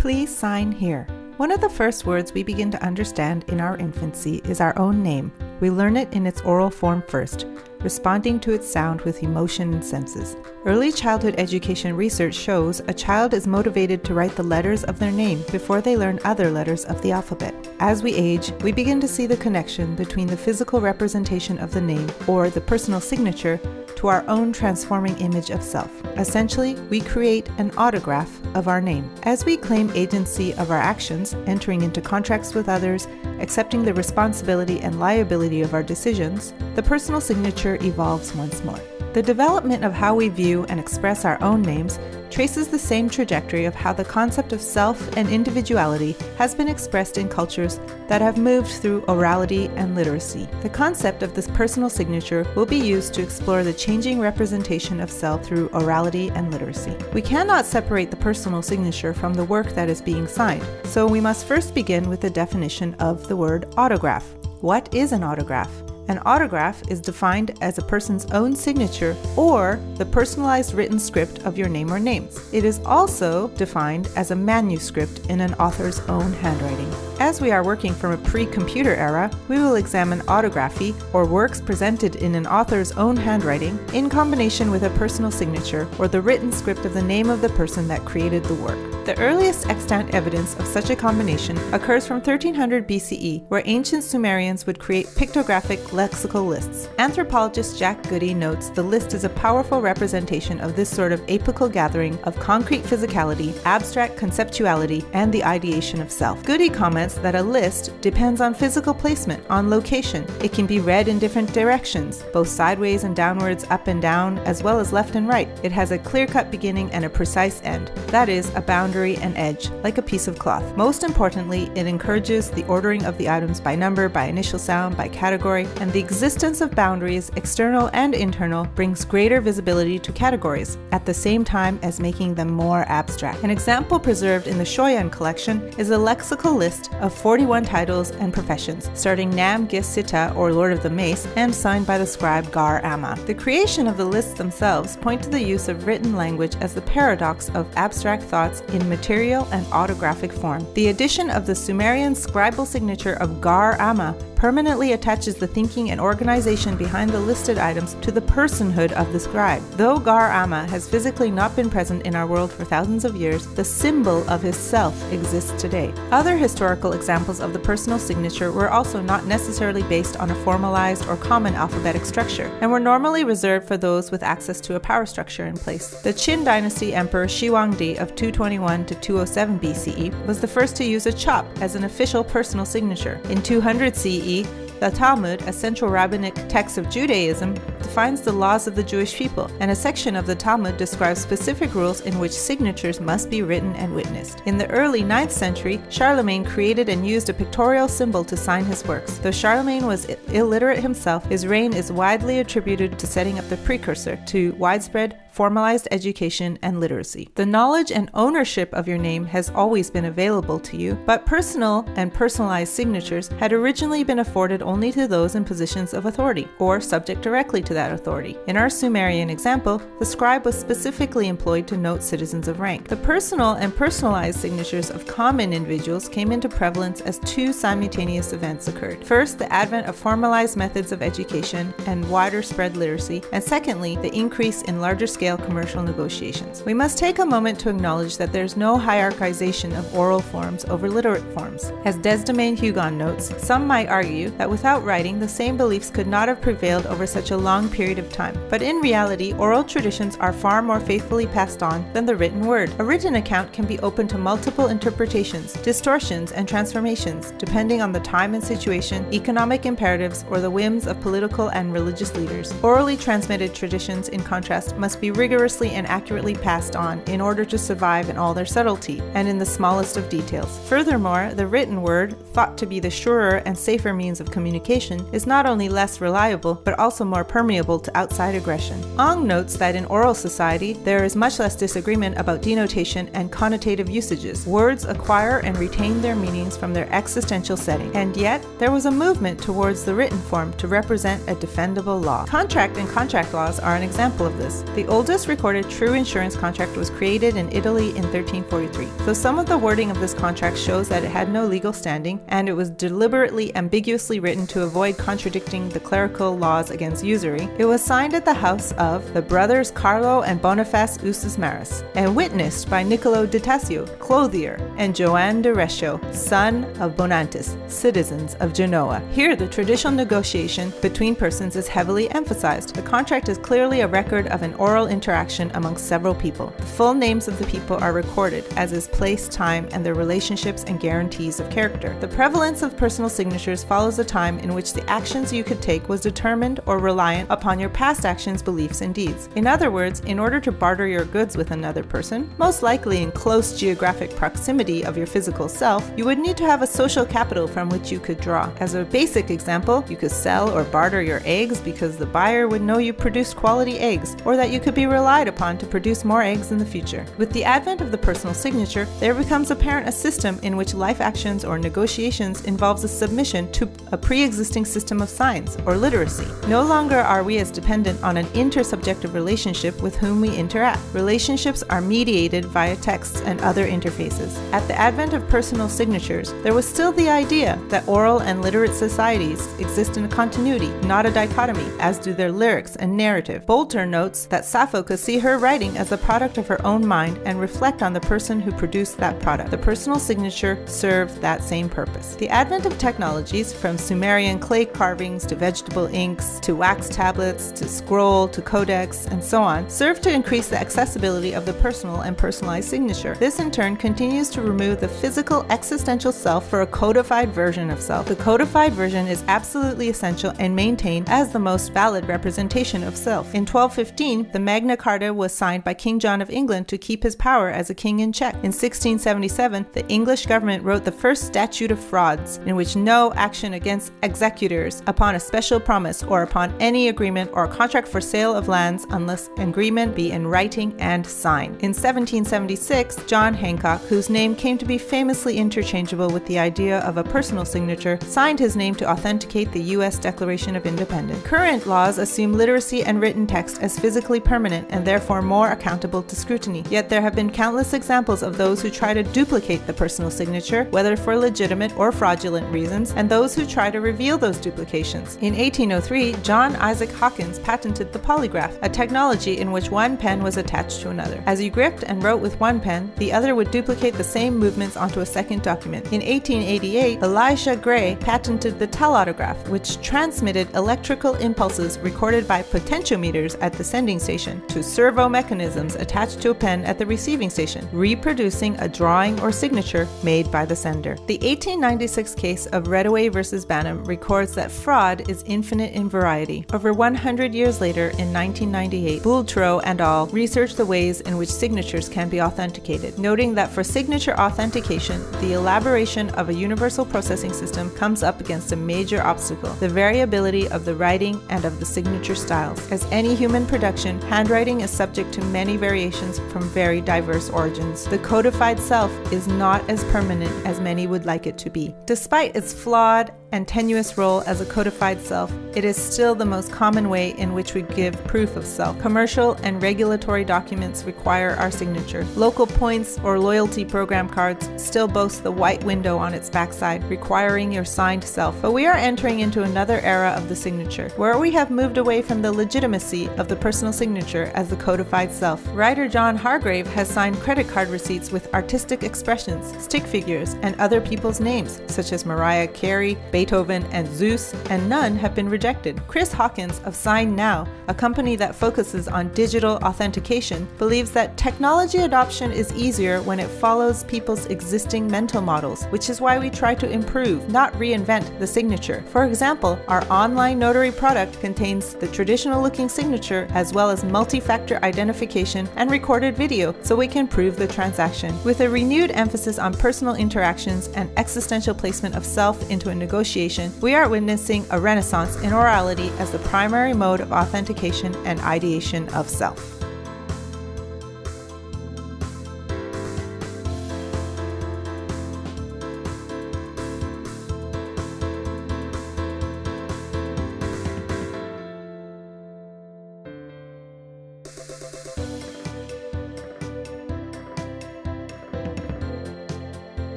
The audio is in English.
Please sign here. One of the first words we begin to understand in our infancy is our own name. We learn it in its oral form first, responding to its sound with emotion and senses. Early childhood education research shows a child is motivated to write the letters of their name before they learn other letters of the alphabet. As we age, we begin to see the connection between the physical representation of the name, or the personal signature, to our own transforming image of self. Essentially, we create an autograph of our name. As we claim agency of our actions, entering into contracts with others, accepting the responsibility and liability of our decisions, the personal signature evolves once more. The development of how we view and express our own names traces the same trajectory of how the concept of self and individuality has been expressed in cultures that have moved through orality and literacy. The concept of this personal signature will be used to explore the changing representation of self through orality and literacy. We cannot separate the personal signature from the work that is being signed, so we must first begin with the definition of the word autograph. What is an autograph? An autograph is defined as a person's own signature or the personalized written script of your name or names. It is also defined as a manuscript in an author's own handwriting. As we are working from a pre-computer era, we will examine autography, or works presented in an author's own handwriting, in combination with a personal signature or the written script of the name of the person that created the work. The earliest extant evidence of such a combination occurs from 1300 BCE, where ancient Sumerians would create pictographic lexical lists. Anthropologist Jack Goody notes the list is a powerful representation of this sort of apical gathering of concrete physicality, abstract conceptuality, and the ideation of self. Goody comments that a list depends on physical placement, on location. It can be read in different directions, both sideways and downwards, up and down, as well as left and right. It has a clear-cut beginning and a precise end. That is, a boundary and edge, like a piece of cloth. Most importantly, it encourages the ordering of the items by number, by initial sound, by category, and the existence of boundaries, external and internal, brings greater visibility to categories, at the same time as making them more abstract. An example preserved in the Shoyan collection is a lexical list of 41 titles and professions, starting Nam Gis Sita, or Lord of the Mace, and signed by the scribe Gar Amma. The creation of the lists themselves point to the use of written language as the paradox of abstract thoughts in material and autographic form. The addition of the Sumerian scribal signature of Gar Amma permanently attaches the thinking and organization behind the listed items to the personhood of the scribe. Though Gar Amma has physically not been present in our world for thousands of years, the symbol of his self exists today. Other historical examples of the personal signature were also not necessarily based on a formalized or common alphabetic structure, and were normally reserved for those with access to a power structure in place. The Qin dynasty emperor Shi Huangdi of 221 to 207 BCE was the first to use a chop as an official personal signature. In 200 CE, the Talmud, a central rabbinic text of Judaism, defines the laws of the Jewish people, and a section of the Talmud describes specific rules in which signatures must be written and witnessed. In the early 9th century, Charlemagne created and used a pictorial symbol to sign his works. Though Charlemagne was illiterate himself, his reign is widely attributed to setting up the precursor to widespread formalized education and literacy. The knowledge and ownership of your name has always been available to you, but personal and personalized signatures had originally been afforded only to those in positions of authority, or subject directly to that authority. In our Sumerian example, the scribe was specifically employed to note citizens of rank. The personal and personalized signatures of common individuals came into prevalence as two simultaneous events occurred. First, the advent of formalized methods of education and wider spread literacy, and secondly, the increase in larger scale commercial negotiations. We must take a moment to acknowledge that there's no hierarchization of oral forms over literate forms. As Desdemone Hugon notes, some might argue that without writing, the same beliefs could not have prevailed over such a long period of time. But in reality, oral traditions are far more faithfully passed on than the written word. A written account can be open to multiple interpretations, distortions, and transformations, depending on the time and situation, economic imperatives, or the whims of political and religious leaders. Orally transmitted traditions, in contrast, must be rigorously and accurately passed on in order to survive in all their subtlety and in the smallest of details. Furthermore, the written word, thought to be the surer and safer means of communication, is not only less reliable, but also more permeable to outside aggression. Ong notes that in oral society, there is much less disagreement about denotation and connotative usages. Words acquire and retain their meanings from their existential setting, and yet there was a movement towards the written form to represent a defendable law. Contract and contract laws are an example of this. The oldest recorded true insurance contract was created in Italy in 1343. Though some of the wording of this contract shows that it had no legal standing, and it was deliberately ambiguously written to avoid contradicting the clerical laws against usury, it was signed at the house of the brothers Carlo and Boniface Usus Maris, and witnessed by Niccolo di Tasio, clothier, and Joan de Rescio, son of Bonantis, citizens of Genoa. Here, the traditional negotiation between persons is heavily emphasized. The contract is clearly a record of an oral interaction among several people. The full names of the people are recorded, as is place, time, and their relationships and guarantees of character. The prevalence of personal signatures follows a time in which the actions you could take was determined or reliant upon your past actions, beliefs, and deeds. In other words, in order to barter your goods with another person, most likely in close geographic proximity of your physical self, you would need to have a social capital from which you could draw. As a basic example, you could sell or barter your eggs because the buyer would know you produced quality eggs, or that you could be relied upon to produce more eggs in the future. With the advent of the personal signature, there becomes apparent a system in which life actions or negotiations involves a submission to a pre-existing system of signs, or literacy. No longer are we as dependent on an intersubjective relationship with whom we interact. Relationships are mediated via texts and other interfaces. At the advent of personal signatures, there was still the idea that oral and literate societies exist in a continuity, not a dichotomy, as do their lyrics and narrative. Boulter notes that Sappho could see her writing as a product of her own mind and reflect on the person who produced that product. The personal signature served that same purpose. The advent of technologies, from Sumerian clay carvings to vegetable inks to wax tablets to scroll to codex and so on, served to increase the accessibility of the personal and personalized signature. This in turn continues to remove the physical existential self for a codified version of self. The codified version is absolutely essential and maintained as the most valid representation of self. In 1215, the Magna Carta was signed by King John of England to keep his power as a king in check. In 1677, the English government wrote the first Statute of Frauds, in which no action against executors upon a special promise or upon any agreement or contract for sale of lands unless agreement be in writing and signed. In 1776, John Hancock, whose name came to be famously interchangeable with the idea of a personal signature, signed his name to authenticate the U.S. Declaration of Independence. Current laws assume literacy and written text as physically permanent and therefore more accountable to scrutiny. Yet there have been countless examples of those who try to duplicate the personal signature, whether for legitimate or fraudulent reasons, and those who try to reveal those duplications. In 1803, John Isaac Hawkins patented the polygraph, a technology in which one pen was attached to another. As you gripped and wrote with one pen, the other would duplicate the same movements onto a second document. In 1888, Elisha Gray patented the telautograph, which transmitted electrical impulses recorded by potentiometers at the sending station to servo mechanisms attached to a pen at the receiving station, reproducing a drawing or signature made by the sender. The 1896 case of Redaway versus Banham records that fraud is infinite in variety. Over 100 years later, in 1998, Boultrow and al. researched the ways in which signatures can be authenticated, noting that for signature authentication, the elaboration of a universal processing system comes up against a major obstacle: the variability of the writing and of the signature styles. As any human production, handwriting is subject to many variations from very diverse origins. The codified self is not as permanent as many would like it to be. Despite its flawed and tenuous role as a codified self, it is still the most common way in which we give proof of self. Commercial and regulatory documents require our signature. Local points or loyalty program cards still boast the white window on its backside, requiring your signed self. But we are entering into another era of the signature, where we have moved away from the legitimacy of the personal signature as the codified self. Writer John Hargrave has signed credit card receipts with artistic expressions, stick figures, and other people's names, such as Mariah Carey, Beethoven, and Zeus, and none have been rejected. Chris Hawkins of SignNow, a company that focuses on digital authentication, believes that technology adoption is easier when it follows people's existing mental models, which is why we try to improve, not reinvent, the signature. For example, our online notary product contains the traditional-looking signature as well as multi-factor identification and recorded video, so we can prove the transaction. With a renewed emphasis on personal interactions and existential placement of self into a negotiation, we are witnessing a renaissance in orality as the primary mode of authentication and ideation of self.